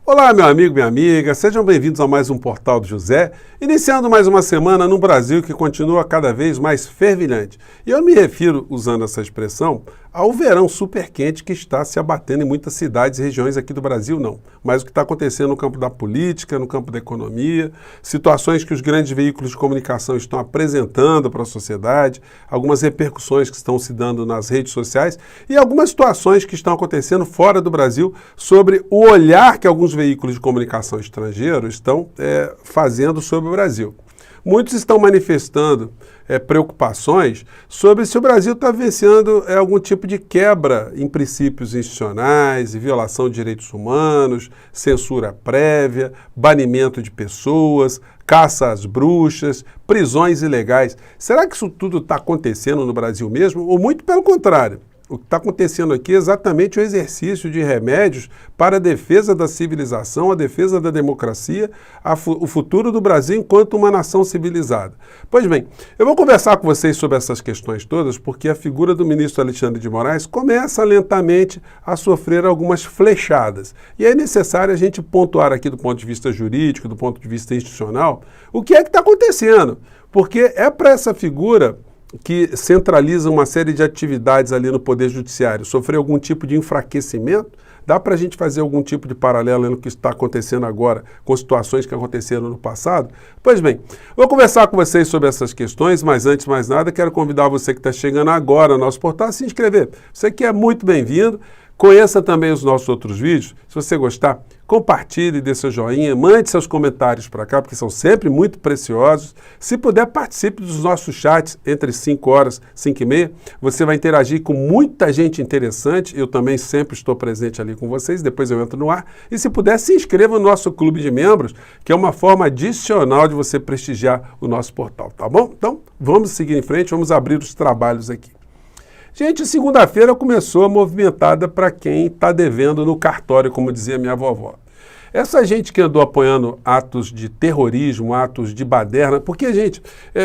Olá, meu amigo, minha amiga, sejam bem-vindos a mais um Portal do José, iniciando mais uma semana no Brasil que continua cada vez mais fervilhante. E eu me refiro, usando essa expressão, ao verão super quente que está se abatendo em muitas cidades e regiões aqui do Brasil, não. Mas o que está acontecendo no campo da política, no campo da economia, situações que os grandes veículos de comunicação estão apresentando para a sociedade, algumas repercussões que estão se dando nas redes sociais e algumas situações que estão acontecendo fora do Brasil sobre o olhar que alguns veículos de comunicação estrangeiros estão fazendo sobre o Brasil. Muitos estão manifestando preocupações sobre se o Brasil está vivenciando algum tipo de quebra em princípios institucionais, violação de direitos humanos, censura prévia, banimento de pessoas, caça às bruxas, prisões ilegais. Será que isso tudo está acontecendo no Brasil mesmo? Ou muito pelo contrário? O que está acontecendo aqui é exatamente o exercício de remédios para a defesa da civilização, a defesa da democracia, o futuro do Brasil enquanto uma nação civilizada. Pois bem, eu vou conversar com vocês sobre essas questões todas porque a figura do ministro Alexandre de Moraes começa lentamente a sofrer algumas flechadas. E é necessário a gente pontuar aqui do ponto de vista jurídico, do ponto de vista institucional, o que é que está acontecendo. Porque é para essa figura que centraliza uma série de atividades ali no Poder Judiciário, sofrer algum tipo de enfraquecimento? Dá para a gente fazer algum tipo de paralelo no que está acontecendo agora com situações que aconteceram no passado? Pois bem, vou conversar com vocês sobre essas questões, mas antes de mais nada, quero convidar você que está chegando agora no nosso portal a se inscrever. Você que é muito bem-vindo. Conheça também os nossos outros vídeos. Se você gostar, compartilhe, dê seu joinha, mande seus comentários para cá, porque são sempre muito preciosos. Se puder, participe dos nossos chats entre 5 horas e 5 e meia. Você vai interagir com muita gente interessante. Eu também sempre estou presente ali com vocês, depois eu entro no ar. E se puder, se inscreva no nosso clube de membros, que é uma forma adicional de você prestigiar o nosso portal, tá bom? Então, vamos seguir em frente, vamos abrir os trabalhos aqui. Gente, segunda-feira começou movimentada para quem está devendo no cartório, como dizia minha vovó. Essa gente que andou apoiando atos de terrorismo, atos de baderna, porque, gente,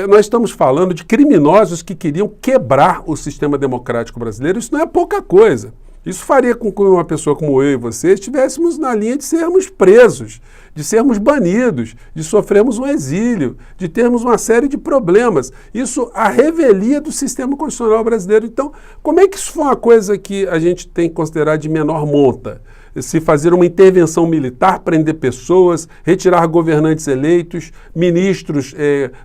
nós estamos falando de criminosos que queriam quebrar o sistema democrático brasileiro, isso não é pouca coisa. Isso faria com que uma pessoa como eu e você estivéssemos na linha de sermos presos, de sermos banidos, de sofrermos um exílio, de termos uma série de problemas. Isso a revelia do sistema constitucional brasileiro. Então, como é que isso foi uma coisa que a gente tem que considerar de menor monta? Se fazer uma intervenção militar, prender pessoas, retirar governantes eleitos, ministros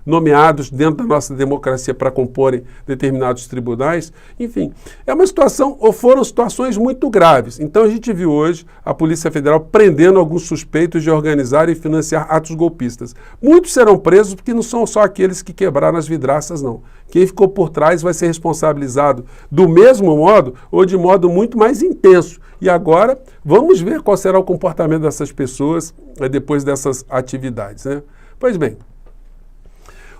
nomeados dentro da nossa democracia para comporem determinados tribunais. Enfim, é uma situação, ou foram situações muito graves. Então a gente viu hoje a Polícia Federal prendendo alguns suspeitos de organizar e financiar atos golpistas. Muitos serão presos porque não são só aqueles que quebraram as vidraças, não. Quem ficou por trás vai ser responsabilizado do mesmo modo ou de modo muito mais intenso. E agora, vamos ver qual será o comportamento dessas pessoas depois dessas atividades, né? Pois bem,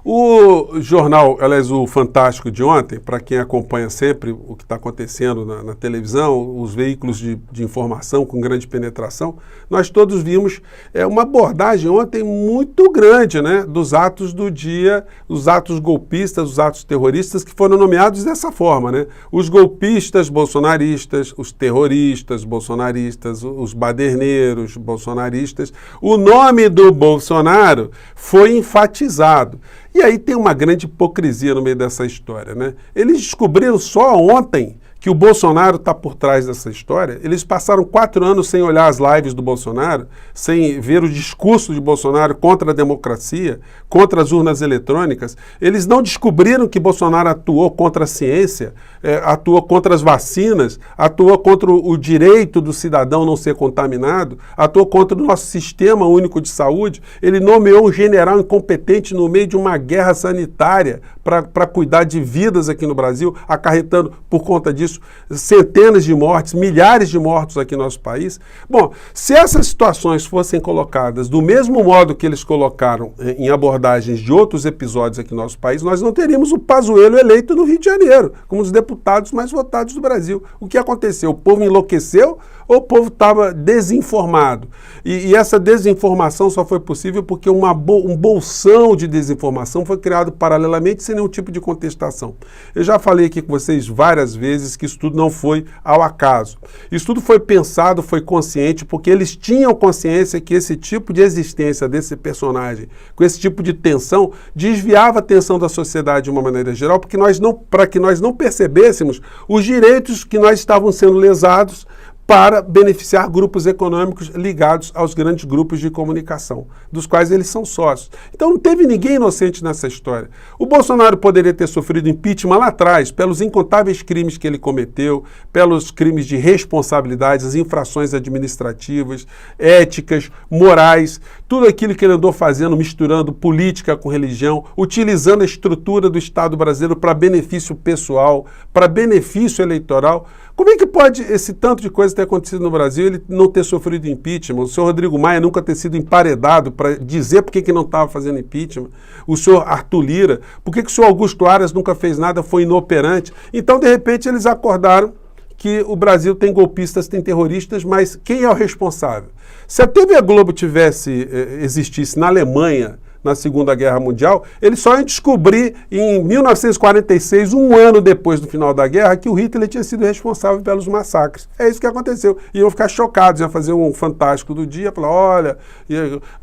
o jornal, aliás, o Fantástico de ontem, para quem acompanha sempre o que está acontecendo na televisão, os veículos de informação com grande penetração, nós todos vimos uma abordagem ontem muito grande, né, dos atos do dia, os atos golpistas, os atos terroristas que foram nomeados dessa forma, né? Os golpistas bolsonaristas, os terroristas bolsonaristas, os baderneiros bolsonaristas. O nome do Bolsonaro foi enfatizado. E aí tem uma grande hipocrisia no meio dessa história, né? Eles descobriram só ontem que o Bolsonaro está por trás dessa história. Eles passaram 4 anos sem olhar as lives do Bolsonaro, sem ver o discurso de Bolsonaro contra a democracia, contra as urnas eletrônicas. Eles não descobriram que Bolsonaro atuou contra a ciência, atuou contra as vacinas, atuou contra o direito do cidadão não ser contaminado, atuou contra o nosso sistema único de saúde. Ele nomeou um general incompetente no meio de uma guerra sanitária para cuidar de vidas aqui no Brasil, acarretando por conta disso centenas de mortes, milhares de mortos aqui no nosso país. Bom, se essas situações fossem colocadas do mesmo modo que eles colocaram em abordagens de outros episódios aqui no nosso país, nós não teríamos o Pazuello eleito no Rio de Janeiro, como um dos deputados mais votados do Brasil. O que aconteceu? O povo enlouqueceu ou o povo estava desinformado. E essa desinformação só foi possível porque um bolsão de desinformação foi criado paralelamente sem nenhum tipo de contestação. Eu já falei aqui com vocês várias vezes que isso tudo não foi ao acaso. Isso tudo foi pensado, foi consciente, porque eles tinham consciência que esse tipo de existência desse personagem, com esse tipo de tensão, desviava a atenção da sociedade de uma maneira geral, para que nós não percebêssemos os direitos que nós estávamos sendo lesados para beneficiar grupos econômicos ligados aos grandes grupos de comunicação, dos quais eles são sócios. Então não teve ninguém inocente nessa história. O Bolsonaro poderia ter sofrido impeachment lá atrás, pelos incontáveis crimes que ele cometeu, pelos crimes de responsabilidades, as infrações administrativas, éticas, morais, tudo aquilo que ele andou fazendo, misturando política com religião, utilizando a estrutura do Estado brasileiro para benefício pessoal, para benefício eleitoral. Como é que pode esse tanto de coisa ter acontecido no Brasil e ele não ter sofrido impeachment? O senhor Rodrigo Maia nunca ter sido emparedado para dizer por que não estava fazendo impeachment? O senhor Arthur Lira, por que o senhor Augusto Aras nunca fez nada, foi inoperante? Então, de repente, eles acordaram que o Brasil tem golpistas, tem terroristas, mas quem é o responsável? Se a TV Globo existisse na Alemanha, na Segunda Guerra Mundial, eles só iam descobrir em 1946, um ano depois do final da guerra, que o Hitler tinha sido responsável pelos massacres. É isso que aconteceu. Iam ficar chocados, iam fazer um Fantástico do Dia, falar, olha,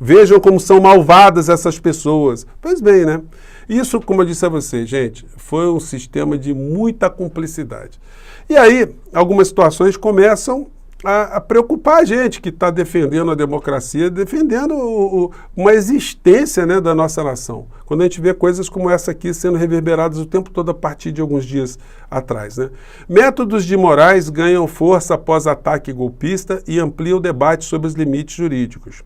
vejam como são malvadas essas pessoas. Pois bem, né? Isso, como eu disse a vocês, gente, foi um sistema de muita cumplicidade. E aí, algumas situações começam a preocupar a gente que está defendendo a democracia, defendendo uma existência, né, da nossa nação. Quando a gente vê coisas como essa aqui sendo reverberadas o tempo todo a partir de alguns dias atrás, né? Métodos de Moraes ganham força após ataque golpista e ampliam o debate sobre os limites jurídicos.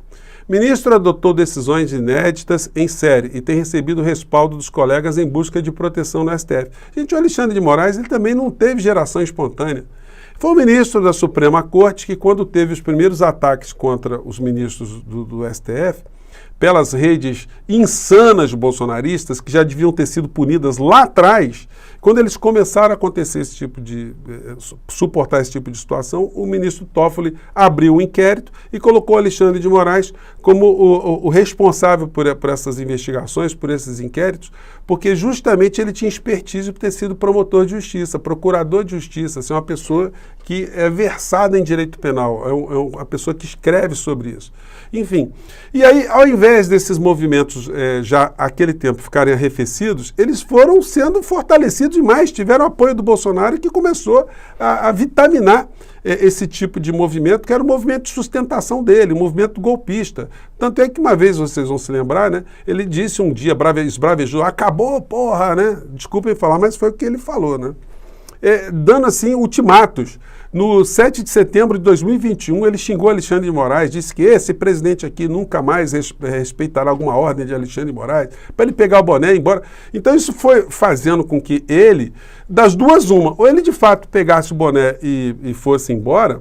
Ministro adotou decisões inéditas em série e tem recebido o respaldo dos colegas em busca de proteção no STF. Gente, o Alexandre de Moraes ele também não teve geração espontânea. Foi o ministro da Suprema Corte que, quando teve os primeiros ataques contra os ministros do STF, pelas redes insanas bolsonaristas, que já deviam ter sido punidas lá atrás, quando eles começaram a acontecer suportar esse tipo de situação, o ministro Toffoli abriu um inquérito e colocou Alexandre de Moraes como o responsável por essas investigações, por esses inquéritos, porque justamente ele tinha expertise por ter sido promotor de justiça, procurador de justiça, assim, uma pessoa que é versada em direito penal, é uma pessoa que escreve sobre isso. Enfim, e aí, ao invés desses movimentos já àquele tempo ficarem arrefecidos, eles foram sendo fortalecidos demais, tiveram apoio do Bolsonaro que começou a vitaminar esse tipo de movimento, que era o movimento de sustentação dele, o movimento golpista. Tanto é que uma vez, vocês vão se lembrar, né, ele disse um dia, esbravejou, acabou, porra, né? Desculpem falar, mas foi o que ele falou, né? Dando assim ultimatos. No 7 de setembro de 2021, ele xingou Alexandre de Moraes, disse que esse presidente aqui nunca mais respeitará alguma ordem de Alexandre de Moraes, para ele pegar o boné e ir embora. Então isso foi fazendo com que ele, das duas uma, ou ele de fato pegasse o boné e fosse embora,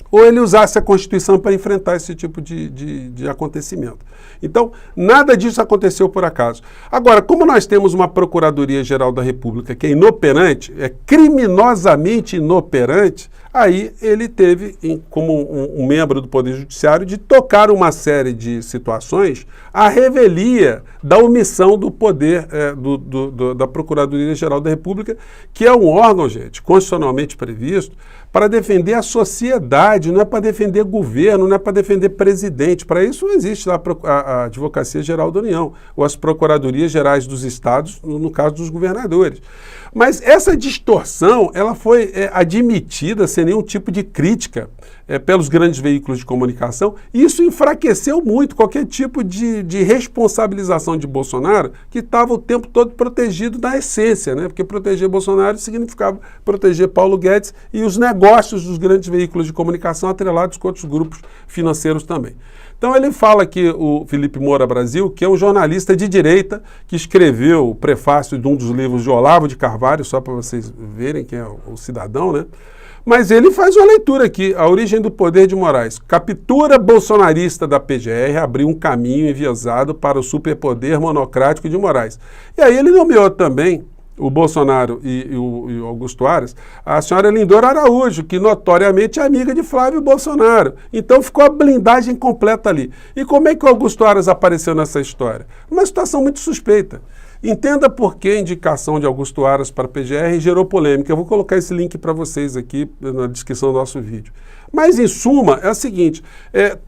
ou ele usasse a Constituição para enfrentar esse tipo de acontecimento. Então, nada disso aconteceu por acaso. Agora, como nós temos uma Procuradoria-Geral da República que é inoperante, é criminosamente inoperante, aí ele teve, como um membro do Poder Judiciário, de tocar uma série de situações à revelia da omissão do poder da Procuradoria-Geral da República, que é um órgão, gente, constitucionalmente previsto, para defender a sociedade, não é para defender governo, não é para defender presidente. Para isso existe lá a Advocacia Geral da União, ou as Procuradorias Gerais dos Estados, no caso dos governadores. Mas essa distorção, ela foi admitida sem nenhum tipo de crítica pelos grandes veículos de comunicação, e isso enfraqueceu muito qualquer tipo de responsabilização de Bolsonaro, que estava o tempo todo protegido na essência, né? Porque proteger Bolsonaro significava proteger Paulo Guedes e os negócios dos grandes veículos de comunicação atrelados com outros grupos financeiros também. Então ele fala que o Felipe Moura Brasil, que é um jornalista de direita, que escreveu o prefácio de um dos livros de Olavo de Carvalho, só para vocês verem quem é o cidadão, né? Mas ele faz uma leitura aqui, A Origem do Poder de Moraes. Captura bolsonarista da PGR abriu um caminho enviesado para o superpoder monocrático de Moraes. E aí ele nomeou também o Bolsonaro e o Augusto Aras, a senhora Lindora Araújo, que notoriamente é amiga de Flávio Bolsonaro. Então ficou a blindagem completa ali. E como é que o Augusto Aras apareceu nessa história? Uma situação muito suspeita. Entenda por que a indicação de Augusto Aras para a PGR gerou polêmica. Eu vou colocar esse link para vocês aqui na descrição do nosso vídeo. Mas, em suma, é o seguinte,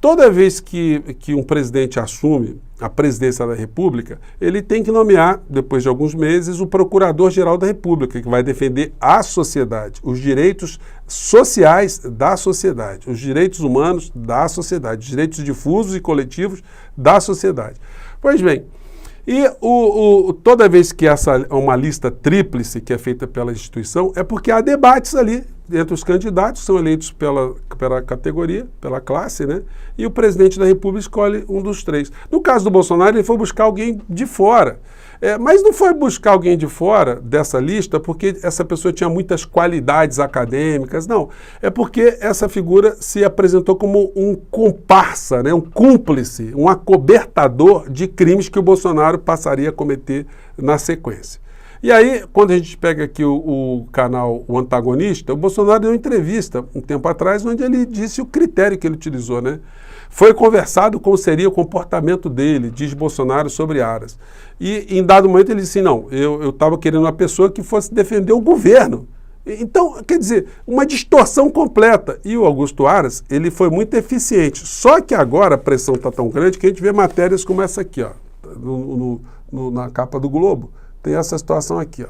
toda vez que um presidente assume a presidência da República, ele tem que nomear, depois de alguns meses, o Procurador-Geral da República, que vai defender a sociedade, os direitos sociais da sociedade, os direitos humanos da sociedade, os direitos difusos e coletivos da sociedade. Pois bem, e toda vez que uma lista tríplice que é feita pela instituição, é porque há debates ali entre os candidatos, são eleitos pela categoria, pela classe, né? E o presidente da República escolhe um dos três. No caso do Bolsonaro, ele foi buscar alguém de fora. Mas não foi buscar alguém de fora dessa lista porque essa pessoa tinha muitas qualidades acadêmicas, não. É porque essa figura se apresentou como um comparsa, né? Um cúmplice, um acobertador de crimes que o Bolsonaro passaria a cometer na sequência. E aí, quando a gente pega aqui o canal O Antagonista, o Bolsonaro deu uma entrevista um tempo atrás, onde ele disse o critério que ele utilizou, né? Foi conversado como seria o comportamento dele, diz Bolsonaro, sobre Aras. E em dado momento ele disse, não, eu estava querendo uma pessoa que fosse defender o governo. Então, quer dizer, uma distorção completa. E o Augusto Aras, ele foi muito eficiente. Só que agora a pressão está tão grande que a gente vê matérias como essa aqui, ó, na capa do Globo. Tem essa situação aqui, ó.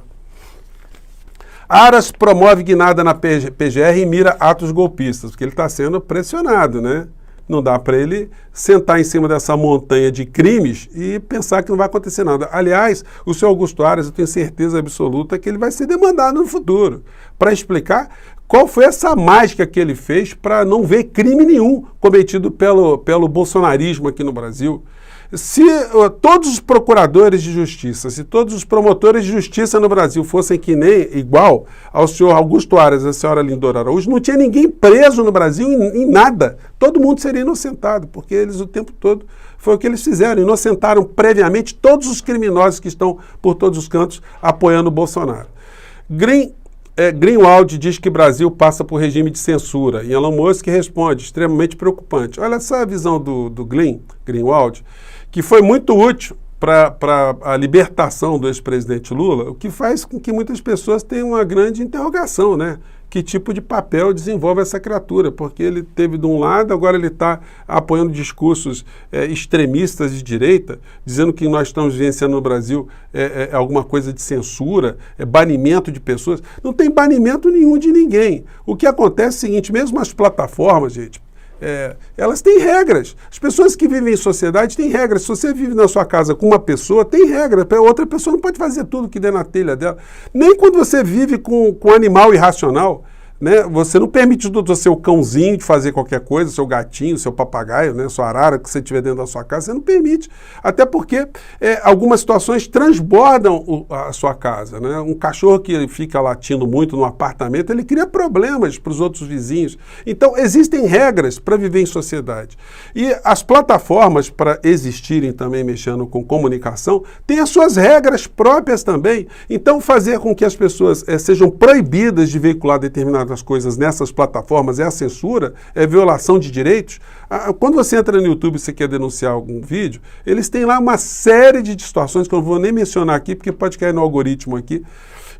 Aras promove guinada na PGR e mira atos golpistas, porque ele está sendo pressionado, né? Não dá para ele sentar em cima dessa montanha de crimes e pensar que não vai acontecer nada. Aliás, o senhor Augusto Aras, eu tenho certeza absoluta que ele vai ser demandado no futuro para explicar qual foi essa mágica que ele fez para não ver crime nenhum cometido pelo bolsonarismo aqui no Brasil. Se todos os procuradores de justiça, se todos os promotores de justiça no Brasil fossem que nem igual ao senhor Augusto Aras e à senhora Lindora Araújo, não tinha ninguém preso no Brasil em nada. Todo mundo seria inocentado, porque eles o tempo todo foi o que eles fizeram. Inocentaram previamente todos os criminosos que estão por todos os cantos apoiando o Bolsonaro. Greenwald diz que o Brasil passa por regime de censura. E Elon Musk responde, extremamente preocupante. Olha essa visão do Greenwald, que foi muito útil para a libertação do ex-presidente Lula, o que faz com que muitas pessoas tenham uma grande interrogação, né? Que tipo de papel desenvolve essa criatura? Porque ele teve de um lado, agora ele está apoiando discursos extremistas de direita, dizendo que nós estamos vivenciando no Brasil alguma coisa de censura, banimento de pessoas. Não tem banimento nenhum de ninguém. O que acontece é o seguinte, mesmo as plataformas, gente, elas têm regras. As pessoas que vivem em sociedade têm regras. Se você vive na sua casa com uma pessoa, tem regra. Outra pessoa não pode fazer tudo que der na telha dela. Nem quando você vive com um animal irracional, né? Você não permite do seu cãozinho de fazer qualquer coisa, seu gatinho, seu papagaio, né? Sua arara que você tiver dentro da sua casa, você não permite. Até porque algumas situações transbordam a sua casa, né? Um cachorro que fica latindo muito no apartamento, ele cria problemas para os outros vizinhos. Então, existem regras para viver em sociedade. E as plataformas, para existirem também mexendo com comunicação, têm as suas regras próprias também. Então, fazer com que as pessoas sejam proibidas de veicular determinadas coisas nessas plataformas é a censura, é violação de direitos. Quando você entra no YouTube e você quer denunciar algum vídeo, eles têm lá uma série de distorções que eu não vou nem mencionar aqui, porque pode cair no algoritmo aqui.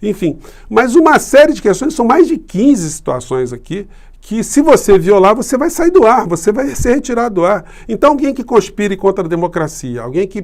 Enfim, mas uma série de questões, são mais de 15 situações aqui, que se você violar, você vai sair do ar, você vai ser retirado do ar. Então, alguém que conspire contra a democracia, alguém que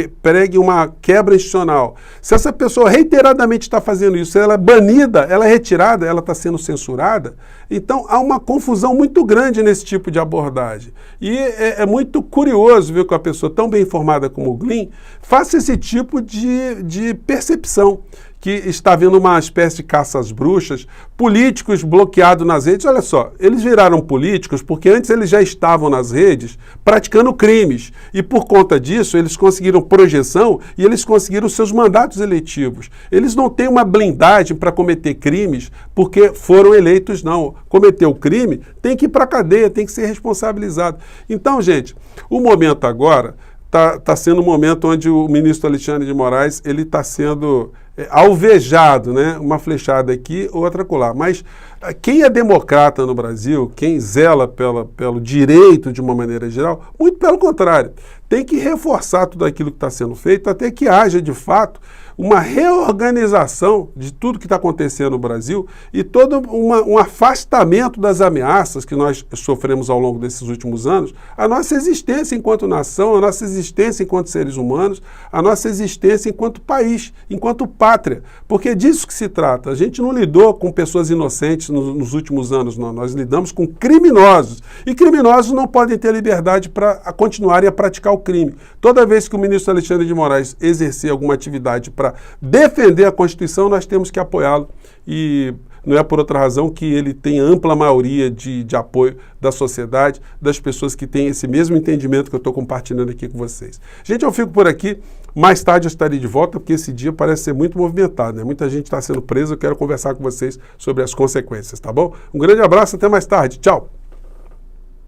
pregue uma quebra institucional, se essa pessoa reiteradamente está fazendo isso, ela é banida, ela é retirada, ela está sendo censurada, então há uma confusão muito grande nesse tipo de abordagem. E é muito curioso ver que uma pessoa tão bem informada como o Glyn faça esse tipo de percepção, que está havendo uma espécie de caça às bruxas, políticos bloqueados nas redes. Olha só, eles viraram políticos porque antes eles já estavam nas redes praticando crimes. E por conta disso, eles conseguiram projeção e eles conseguiram seus mandatos eletivos. Eles não têm uma blindagem para cometer crimes porque foram eleitos, não. Cometeu crime, tem que ir para a cadeia, tem que ser responsabilizado. Então, gente, o momento agora está sendo um momento onde o ministro Alexandre de Moraes ele está sendo alvejado, né? Uma flechada aqui, outra acolá. Mas quem é democrata no Brasil, quem zela pelo direito de uma maneira geral, muito pelo contrário, tem que reforçar tudo aquilo que está sendo feito até que haja, de fato, uma reorganização de tudo que está acontecendo no Brasil e todo um afastamento das ameaças que nós sofremos ao longo desses últimos anos, a nossa existência enquanto nação, a nossa existência enquanto seres humanos, a nossa existência enquanto país, enquanto pátria, porque é disso que se trata. A gente não lidou com pessoas inocentes nos últimos anos, não. Nós lidamos com criminosos, e criminosos não podem ter liberdade para continuarem a praticar o crime. Toda vez que o ministro Alexandre de Moraes exercer alguma atividade para defender a Constituição, nós temos que apoiá-lo, e não é por outra razão que ele tem ampla maioria de apoio da sociedade, das pessoas que têm esse mesmo entendimento que eu estou compartilhando aqui com vocês. Gente, eu fico por aqui. Mais tarde eu estarei de volta, porque esse dia parece ser muito movimentado, né? Muita gente está sendo presa, eu quero conversar com vocês sobre as consequências, tá bom? Um grande abraço, até mais tarde. Tchau!